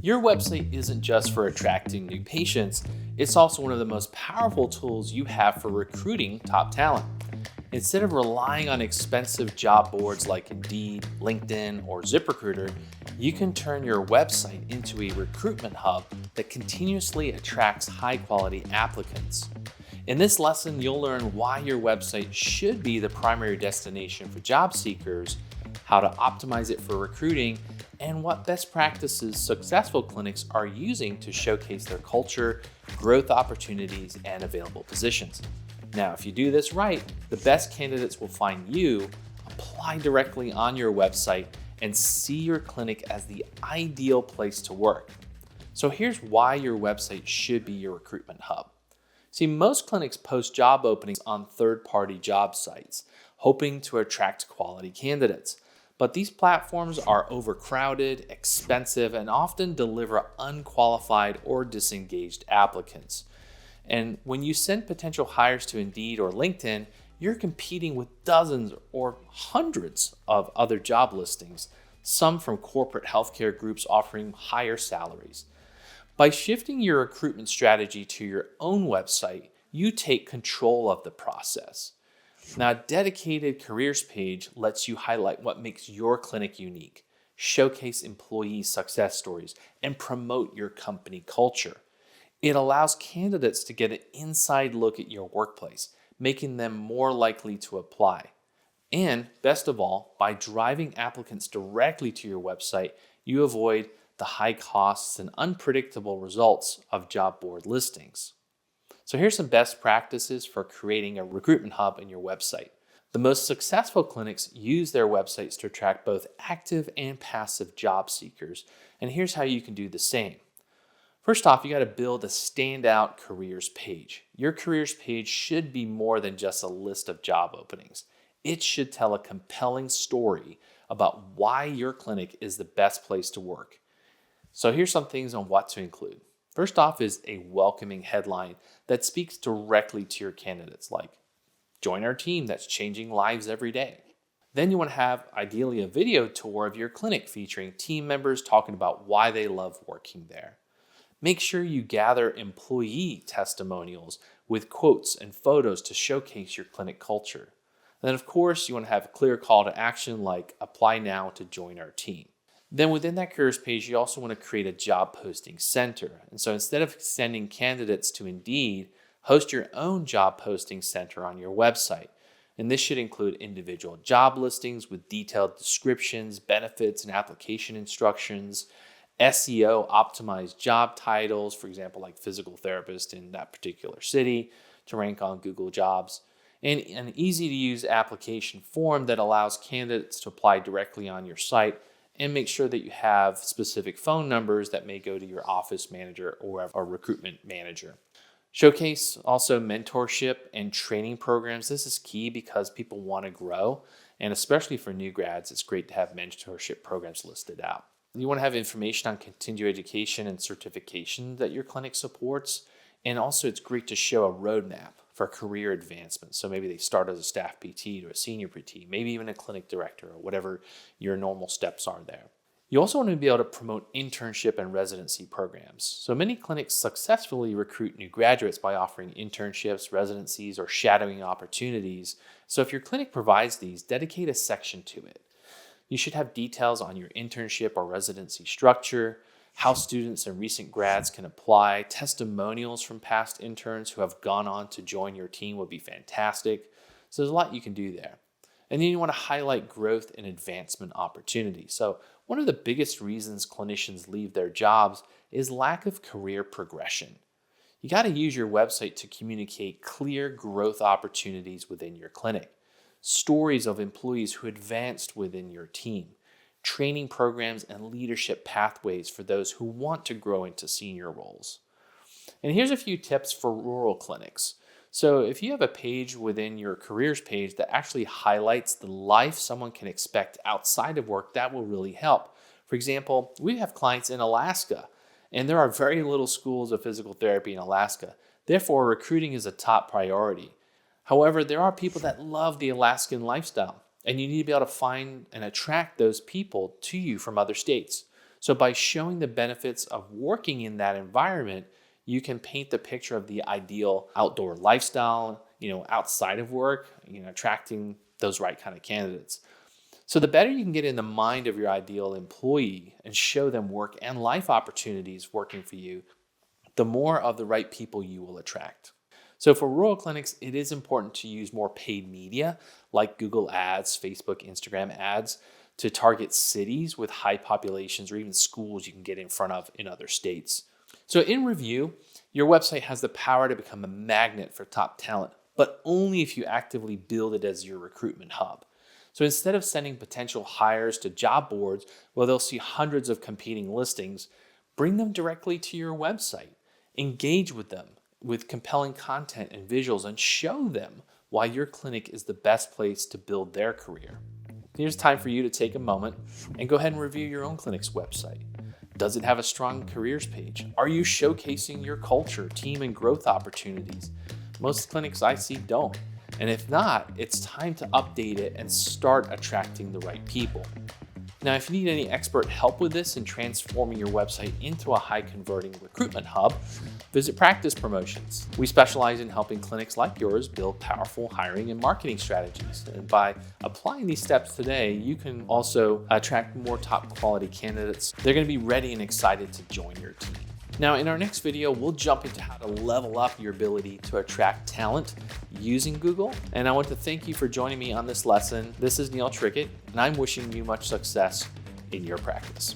Your website isn't just for attracting new patients, it's also one of the most powerful tools you have for recruiting top talent. Instead of relying on expensive job boards like Indeed, LinkedIn, or ZipRecruiter, you can turn your website into a recruitment hub that continuously attracts high-quality applicants. In this lesson, you'll learn why your website should be the primary destination for job seekers, how to optimize it for recruiting, and what best practices successful clinics are using to showcase their culture, growth opportunities, and available positions. Now, if you do this right, the best candidates will find you, apply directly on your website, and see your clinic as the ideal place to work. So here's why your website should be your recruitment hub. See, most clinics post job openings on third-party job sites, hoping to attract quality candidates. But these platforms are overcrowded, expensive, and often deliver unqualified or disengaged applicants. And when you send potential hires to Indeed or LinkedIn, you're competing with dozens or hundreds of other job listings, some from corporate healthcare groups offering higher salaries. By shifting your recruitment strategy to your own website, you take control of the process. Now, a dedicated careers page lets you highlight what makes your clinic unique, showcase employee success stories, and promote your company culture. It allows candidates to get an inside look at your workplace, making them more likely to apply. And best of all, by driving applicants directly to your website, you avoid the high costs and unpredictable results of job board listings. So here's some best practices for creating a recruitment hub in your website. The most successful clinics use their websites to attract both active and passive job seekers. And here's how you can do the same. First off, you got to build a standout careers page. Your careers page should be more than just a list of job openings. It should tell a compelling story about why your clinic is the best place to work. So here's some things on what to include. First off is a welcoming headline that speaks directly to your candidates, like, join our team that's changing lives every day. Then you want to have ideally a video tour of your clinic featuring team members talking about why they love working there. Make sure you gather employee testimonials with quotes and photos to showcase your clinic culture. And then of course, you want to have a clear call to action like apply now to join our team. Then within that careers page, you also want to create a job posting center. And so instead of sending candidates to Indeed, host your own job posting center on your website. And this should include individual job listings with detailed descriptions, benefits, and application instructions, SEO optimized job titles, for example, like physical therapist in that particular city to rank on Google Jobs, and an easy to use application form that allows candidates to apply directly on your site, and make sure that you have specific phone numbers that may go to your office manager or a recruitment manager. Showcase also mentorship and training programs. This is key because people want to grow, and especially for new grads, it's great to have mentorship programs listed out. You want to have information on continuing education and certification that your clinic supports, and also it's great to show a roadmap for career advancement. So maybe they start as a staff PT to a senior PT, maybe even a clinic director or whatever your normal steps are there. You also want to be able to promote internship and residency programs. So many clinics successfully recruit new graduates by offering internships, residencies, or shadowing opportunities. So if your clinic provides these, dedicate a section to it. You should have details on your internship or residency structure, how students and recent grads can apply. Testimonials from past interns who have gone on to join your team would be fantastic. So there's a lot you can do there. And then you want to highlight growth and advancement opportunities. So one of the biggest reasons clinicians leave their jobs is lack of career progression. You got to use your website to communicate clear growth opportunities within your clinic, stories of employees who advanced within your team, training programs, and leadership pathways for those who want to grow into senior roles. And here's a few tips for rural clinics. So if you have a page within your careers page that actually highlights the life someone can expect outside of work, that will really help. For example, we have clients in Alaska, and there are very little schools of physical therapy in Alaska. Therefore, recruiting is a top priority. However, there are people that love the Alaskan lifestyle, and you need to be able to find and attract those people to you from other states. So by showing the benefits of working in that environment, you can paint the picture of the ideal outdoor lifestyle, outside of work, attracting those right kind of candidates. So the better you can get in the mind of your ideal employee and show them work and life opportunities working for you, the more of the right people you will attract. So for rural clinics, it is important to use more paid media like Google Ads, Facebook, Instagram ads to target cities with high populations or even schools you can get in front of in other states. So in review, your website has the power to become a magnet for top talent, but only if you actively build it as your recruitment hub. So instead of sending potential hires to job boards where they'll see hundreds of competing listings, bring them directly to your website. Engage with them with compelling content and visuals and show them why your clinic is the best place to build their career. Here's time for you to take a moment and go ahead and review your own clinic's website. Does it have a strong careers page? Are you showcasing your culture, team, and growth opportunities? Most clinics I see don't. And if not, it's time to update it and start attracting the right people. Now, if you need any expert help with this and transforming your website into a high-converting recruitment hub, visit Practice Promotions. We specialize in helping clinics like yours build powerful hiring and marketing strategies. And by applying these steps today, you can also attract more top-quality candidates. They're going to be ready and excited to join your team. Now, in our next video, we'll jump into how to level up your ability to attract talent using Google. And I want to thank you for joining me on this lesson. This is Neil Trickett, and I'm wishing you much success in your practice.